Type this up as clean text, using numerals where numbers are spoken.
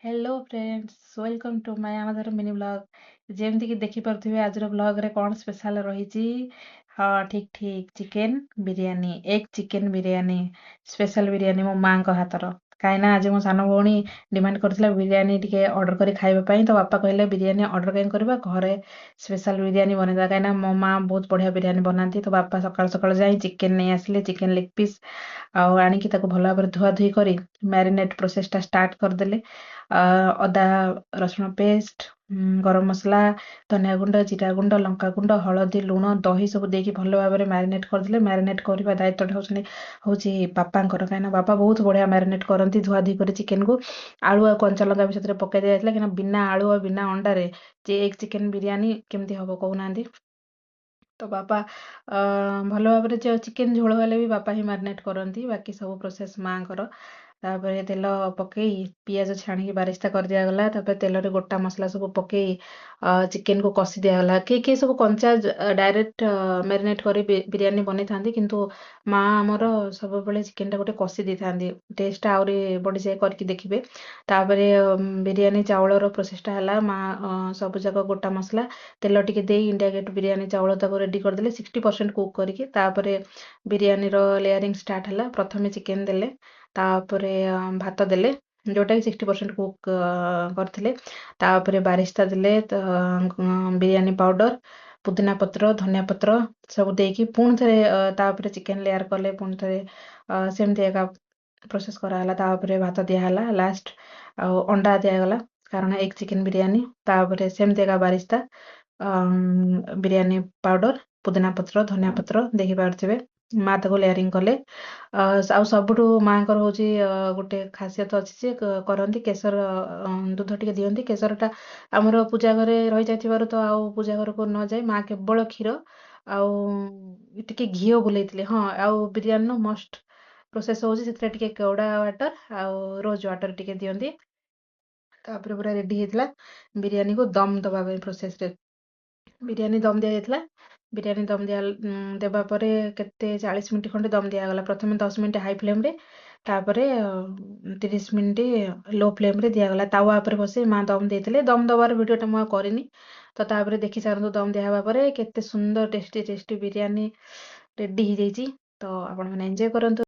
Hello friends welcome to my another mini blog जेमती कि देखि पारुथिबे आज ब्लॉग रे कोन स्पेशल रहिछि। हाँ ठीक ठीक chicken biryani egg chicken biryani special biryani मो मां को हातर काइना आज मो सानो भौणी डिमांड करथिला बिरयानी टिके ऑर्डर करी खाइबा पई तो बापा कहले बिरयानी ऑर्डर केन करबा घरे स्पेशल बिरयानी बनेदा काइना मो मां बहुत बढ़िया बिरयानी बनाती तो बापा सकाळ सकाळ जाई चिकेन नै आसले चिकेन लेग पीस आउ आनिकी ताको भल भाबरे धुआ धुई करी मैरिनेट प्रोसेस टा स्टार्ट करदेले। अदा रसुण पेस्ट गरम मसला धनिया गुंड जीरा गुंड लंका गुंड हलदी लुण दही सब देकी भल भाबरे मैरिनेट करदेले। मैरिनेट करबा दायित्वटा होउछि बापांकर काइना बापा बहुत बढ़िया मैरिनेट करंती धुआ धुई करे चिकेन को आलू आ कंचा लंका भी सेतरे पकाई दिया जायतला कि बिना आलू आ बिना अंडारे जे एग चिकेन बिरयानी केमती हबो कहउनांती। तो बापा भल भाबरे जे चिकेन झोल हेले भी बापा ही मैरिनेट करंती बाकी सब प्रोसेस मां कर। तापरे तेल पकई पियाज छाणी बारिस्ता कर दिया गला तापरे तेल रे गोटा मसला सब पकई चिकेन को कसी दिया गला के सब कंचा डायरेक्ट मैरिनेट करी बिरयानी बनै थांदी किंतु मां हमर सब बेले चिकेन टा गोटे कसी दी थांदी टेस्ट आउरी बडी से करके देखिबे। तापरे बिरयानी चावल रो प्रोसेस टा हला मां सब जगह गोटा मसला तेल टिके देई इंडिया गेट बिरयानी चावल ताको रेडी कर देले 60% कुक करके तापरे बिरयानी रो लेयरिंग स्टार्ट हला प्रथमे चिकेन देले तापरे भात देले जोटा कि 60% कुक करथिले तापरे बारिस्ता देले बिरयानी पाउडर पुदीना पत्र धनिया पत्र सब देकी पुणी थे तापरे चिकेन लेयर कले पुणी थे सेमती एका प्रोसेस कराला तापरे भात दियाला लास्ट अंडा दियागला कारण एग चिकेन बिरयानी तापरे सेमती एका बारिस्ता बिरयानी पाउडर पुदीना पत्र धनिया पत्र देखि पारुथिबे मां ताको लेयरिंग कले आउ सबुठु मांकर होची गोटे खासियत अछि जे करंती केसर दूध टिके दियंती केसरटा हमर पूजा घरे रहि जायथिबार तो आउ पूजा घर को न जाय मां केवल क्षीर आउ टिके घियो बुलेइथिले। हाँ आउ बिरयानी नो मस्ट प्रोसेस होची सेतरे टिके केवड़ा वाटर आउ रोज वाटर टिके दियंती तापरे पूरा रेडी हेतला बिरयानी को दम दबा प्रोसेस रे बिरयानी दम दिया जायतला बिरयानी दम दिया देबा परे केते 40 मिनिट खंडे दम दिया गला प्रथमे 10 मिनिट हाई फ्लेम रे तापरे 30 मिनिट लो फ्लेम रे दिया गला तावा पर बसे मां दम देथिले दम दबार वीडियो टा म करिनी तो तापरे देखि सारंतु दम दिया हवा परे केते सुंदर टेस्टी टेस्टी बिरयानी रेडी हो जाईची तो आपण माने एन्जॉय करंतु।